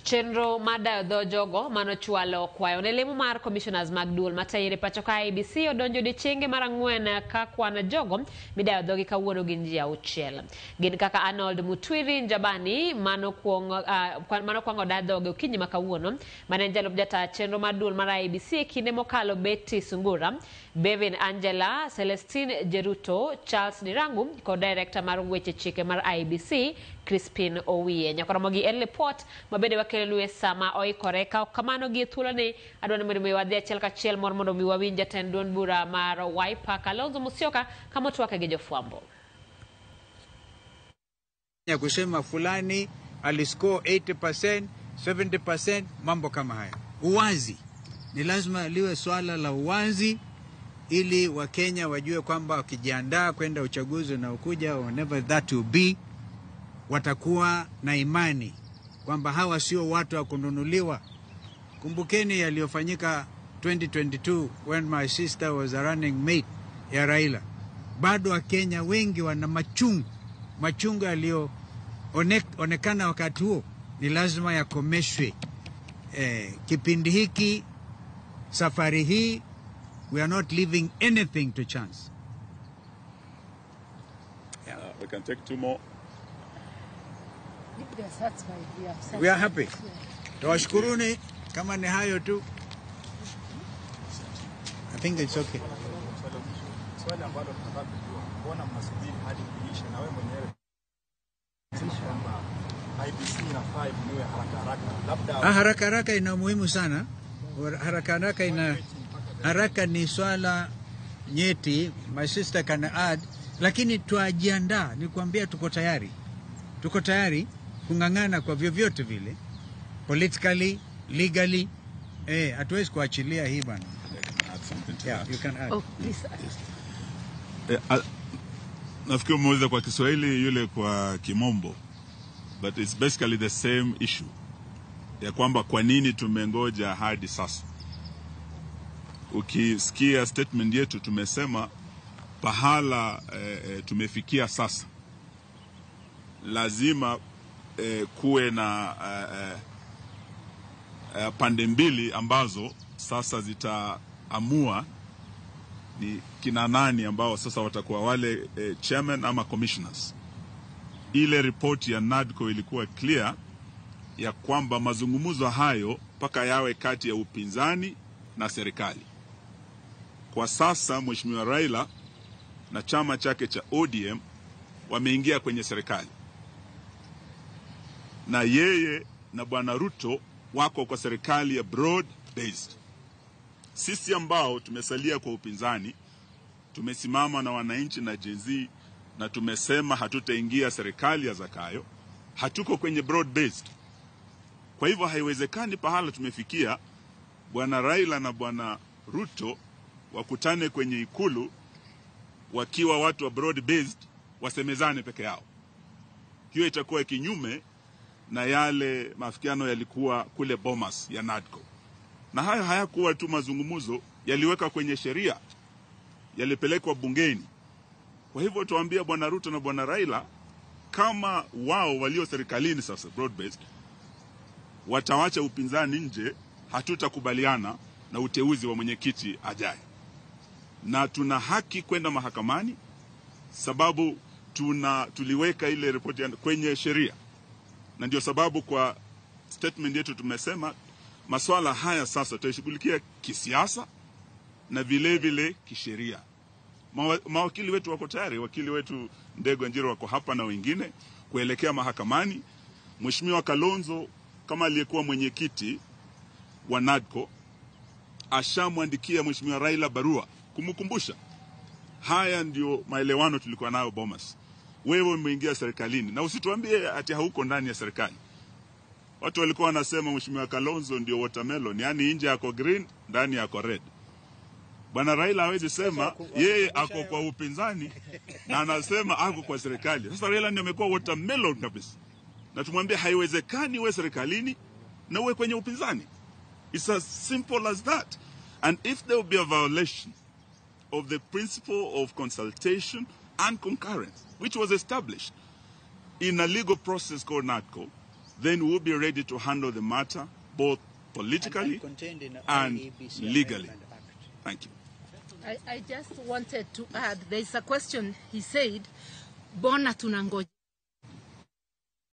Chenro madayo dho jogo manochwalo kwayo ne lemo mar commissioners mag duol mataire pacho ka IEBC odonjo odiochienge mar ang'wen ka kwan jogo midayo dhogi kawuono gin ji 6. Gin kaka Arnold Mutwiri Njabani manokwongo da dhoge okinyi ma kawuono, mane en jalup jata chenro mar duol mar IEBC kinde mokalo Betty Sungura, Bevin Angela, Celestine Jeruto, Charles Nirangu kod director mar weche chike mar IEBC Crispin Owiye. Nyakoromogi en report mabende wakelo sama oikore ka kamano gi thuolo ni adwani mondo wadhi achiel kachiel mondo mi wawinj jatend duond bura mar Wiper Kalonzo Musyoka kama tuwake gi jofwambo. Ya kusema fulani aliscore 80%, 70%, mambo kama haya. Uwazi. Ni lazima liwe swala la uwazi ili Wakenya wajue kwamba wakijiandaa kwenda uchaguzi na ukuja whenever that will be, watakuwa na imani kwamba hawa sio watu wa kununuliwa. Kumbukeni yaliyofanyika 2022 when my sister was a running mate ya Raila. Bado Wakenya wengi wana machungu yaliyoonekana wakati huo ni lazima yakomeshwe. Kipindi hiki, safari hii, we are not leaving anything to chance. Yeah. We can take 2 more. We are happy. Tawashukuruni kama ni hayo tu. I think it's okay. Swali ambalo tunataka kujua, mbona mnasubiri hadi kuisha na wewe mwenyewe kwamba IEBC inafaa iwe haraka haraka ina muhimu sana. Haraka ni swala nyeti, my sister can add, lakini tuajiandaa, ni kuambia tuko tayari kungangana kwa vyovyote vile, politically, legally. Hatuwezi kuachilia hii bwana. Yeah, you can add. Oh, please. Nafikiri muuliza kwa Kiswahili yule kwa Kimombo, but it's basically the same issue ya kwamba kwa nini tumengoja hadi sasa. Ukisikia statement yetu tumesema pahala tumefikia sasa lazima kuwe na pande mbili ambazo sasa zitaamua ni kina nani ambao sasa watakuwa wale chairman ama commissioners. Ile report ya NADCO ilikuwa clear ya kwamba mazungumzo hayo paka yawe kati ya upinzani na serikali. Kwa sasa Mheshimiwa Raila na chama chake cha ODM wameingia kwenye serikali, na yeye na Bwana Ruto wako kwa serikali ya broad based. Sisi ambao tumesalia kwa upinzani tumesimama na wananchi na Gen Z na tumesema hatutaingia serikali ya Zakayo, hatuko kwenye broad based. Kwa hivyo haiwezekani pahala tumefikia Bwana Raila na Bwana Ruto wakutane kwenye ikulu wakiwa watu wa broad based wasemezane peke yao. Hiyo itakuwa kinyume na yale maafikiano yalikuwa kule Bomas ya NADCO. Na hayo hayakuwa tu mazungumzo, yaliweka kwenye sheria, yalipelekwa bungeni. Kwa hivyo tuambia Bwana Ruto na Bwana Raila kama wao walio serikalini sasa broad based watawacha upinzani nje, hatutakubaliana na uteuzi wa mwenyekiti ajaye. Na tuna haki kwenda mahakamani sababu tuliweka ile report kwenye sheria. Na ndio sababu kwa statement yetu tumesema masuala haya sasa tutashughulikia kisiasa na vile vile kisheria. Mawakili wetu wako tayari, wakili wetu Ndegwa Njiro wako hapa na wengine kuelekea mahakamani. Mheshimiwa Kalonzo kama aliyekuwa mwenyekiti wa NADCO ashamwandikia Mheshimiwa Raila barua kumkumbusha. Haya ndio maelewano tulikuwa nayo Bomas. Wewe umeingia serikalini na usituambie ati hauko ndani ya serikali. Watu walikuwa wanasema Mheshimiwa Kalonzo ndio watermelon, yani nje yako green, ndani yako red. Bwana Raila hawezi sema yeye ako kwa upinzani na anasema ako kwa serikali. Sasa Raila ndio amekuwa watermelon kabisa. Na tumwambie haiwezekani uwe serikalini na uwe kwenye upinzani. It's as simple as that. And if there will be a violation of the principle of consultation and concurrence, which was established in a legal process called NADCO, then we'll be ready to handle the matter both politically and legally. Thank you. I just wanted to add, there's a question he said, bona tunangoja.